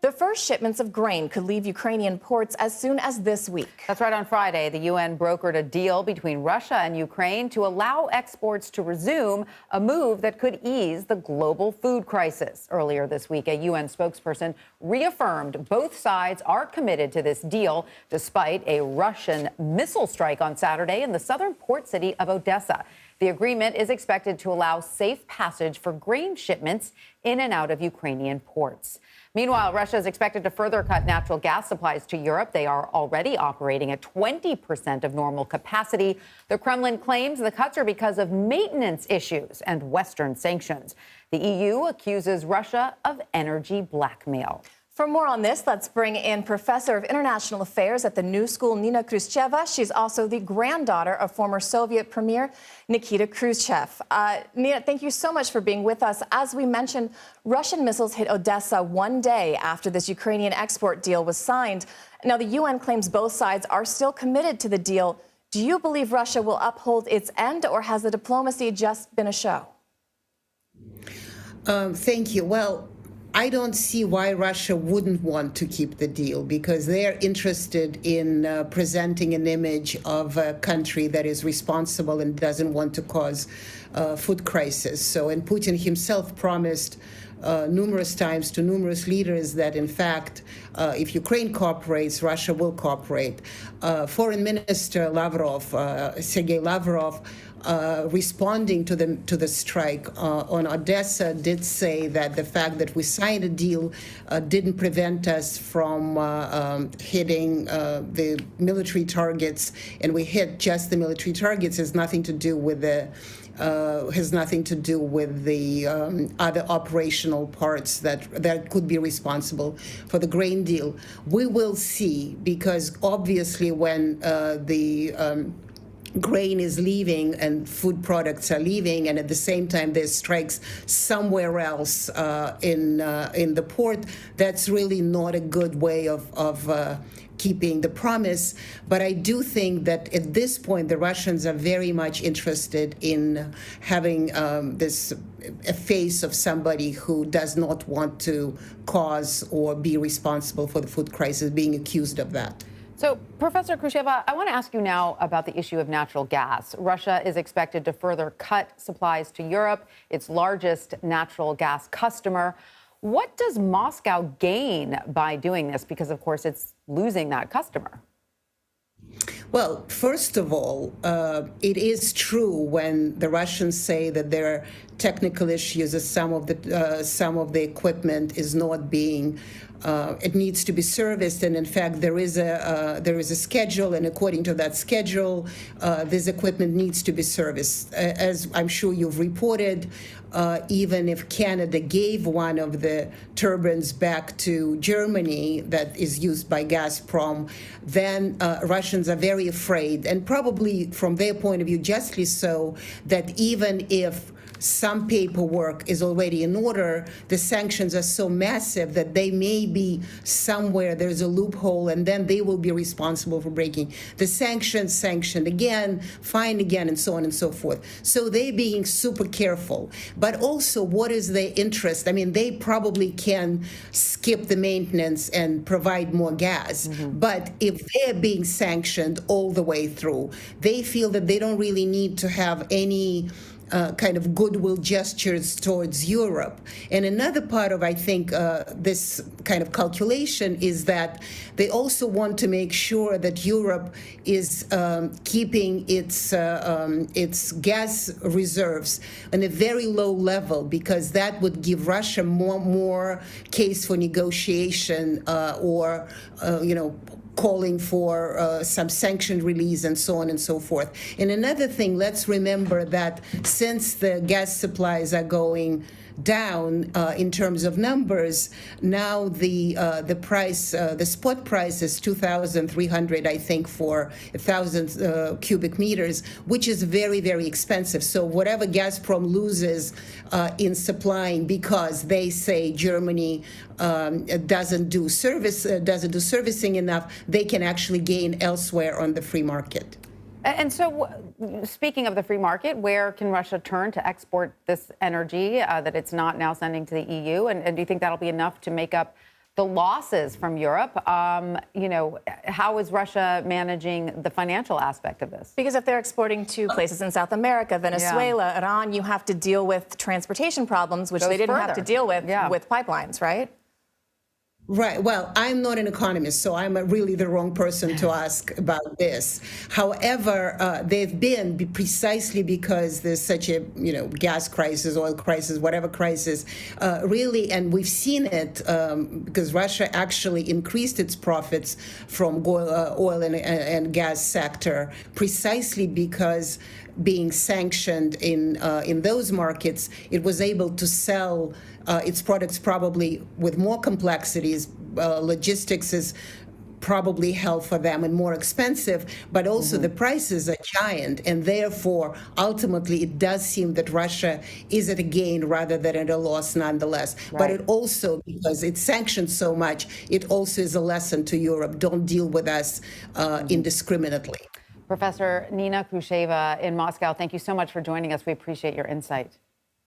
The first shipments of grain could leave Ukrainian ports as soon as this week. That's right. On Friday, the UN brokered a deal between Russia and Ukraine to allow exports to resume, a move that could ease the global food crisis. Earlier this week, a UN spokesperson reaffirmed both sides are committed to this deal, despite a Russian missile strike on Saturday in the southern port city of Odessa. The agreement is expected to allow safe passage for grain shipments in and out of Ukrainian ports. Meanwhile, Russia is expected to further cut natural gas supplies to Europe. They are already operating at 20% of normal capacity. The Kremlin claims the cuts are because of maintenance issues and Western sanctions. The EU accuses Russia of energy blackmail. For more on this, let's bring in Professor of International Affairs at the New School, Nina Khrushcheva. She's also the granddaughter of former Soviet Premier Nikita Khrushchev. Nina, thank you so much for being with us. As we mentioned, Russian missiles hit Odessa one day after this Ukrainian export deal was signed. Now, the UN claims both sides are still committed to the deal. Do you believe Russia will uphold its end, or has the diplomacy just been a show? Thank you. Well, I don't see why Russia wouldn't want to keep the deal, because they're interested in presenting an image of a country that is responsible and doesn't want to cause food crisis. So, and Putin himself promised numerous times to numerous leaders that, in fact, if Ukraine cooperates, Russia will cooperate. Foreign Minister Sergei Lavrov, responding to the strike on Odessa, did say that the fact that we signed a deal didn't prevent us from hitting the military targets, and we hit just the military targets. Has nothing to do with the other operational parts that could be responsible for the grain deal. We will see, because obviously when the grain is leaving and food products are leaving, and at the same time there's strikes somewhere else in the port, that's really not a good way of keeping the promise. But I do think that at this point the Russians are very much interested in having a face of somebody who does not want to cause or be responsible for the food crisis, being accused of that. So, Professor Khrushcheva, I want to ask you now about the issue of natural gas. Russia is expected to further cut supplies to Europe, its largest natural gas customer. What does Moscow gain by doing this? Because, of course, it's losing that customer. Well, first of all, it is true when the Russians say that there are technical issues, that some of the equipment is not being. It needs to be serviced, and in fact, there is a schedule, and according to that schedule, this equipment needs to be serviced. As I'm sure you've reported, even if Canada gave one of the turbines back to Germany that is used by Gazprom, then Russians are very afraid, and probably from their point of view, justly so, that even if some paperwork is already in order, the sanctions are so massive that they may be somewhere, there's a loophole, and then they will be responsible for breaking the sanctions, sanctioned again, fined again, and so on and so forth. So they're being super careful. But also, what is their interest? I mean, they probably can skip the maintenance and provide more gas. But if they're being sanctioned all the way through, they feel that they don't really need to have any kind of goodwill gestures towards Europe. And another part of, I think, this kind of calculation is that they also want to make sure that Europe is keeping its gas reserves on a very low level, because that would give Russia more case for negotiation or calling for some sanction release and so on and so forth. And another thing, let's remember that since the gas supplies are going down in terms of numbers, now the price, the spot price is 2,300, I think, for 1,000 cubic meters, which is very, very expensive. So whatever Gazprom loses in supplying, because they say Germany doesn't do servicing enough, they can actually gain elsewhere on the free market. And so, speaking of the free market, where can Russia turn to export this energy that it's not now sending to the EU? And do you think that'll be enough to make up the losses from Europe. How is Russia managing the financial aspect of this? Because if they're exporting to places in South America, Venezuela, Iran, you have to deal with transportation problems, which they didn't have to deal with pipelines, right? Right. Well, I'm not an economist, so I'm really the wrong person to ask about this. However, they've been precisely because there's such a gas crisis, oil crisis, whatever crisis, really, and we've seen it because Russia actually increased its profits from oil and gas sector precisely because being sanctioned in those markets, it was able to sell its products probably with more complexities. Logistics is probably hell for them and more expensive, but also the prices are giant, and therefore ultimately it does seem that Russia is at a gain rather than at a loss nonetheless. Right. But it also, because it's sanctioned so much, it also is a lesson to Europe: don't deal with us indiscriminately. Professor Nina Khrushcheva in Moscow, thank you so much for joining us. We appreciate your insight.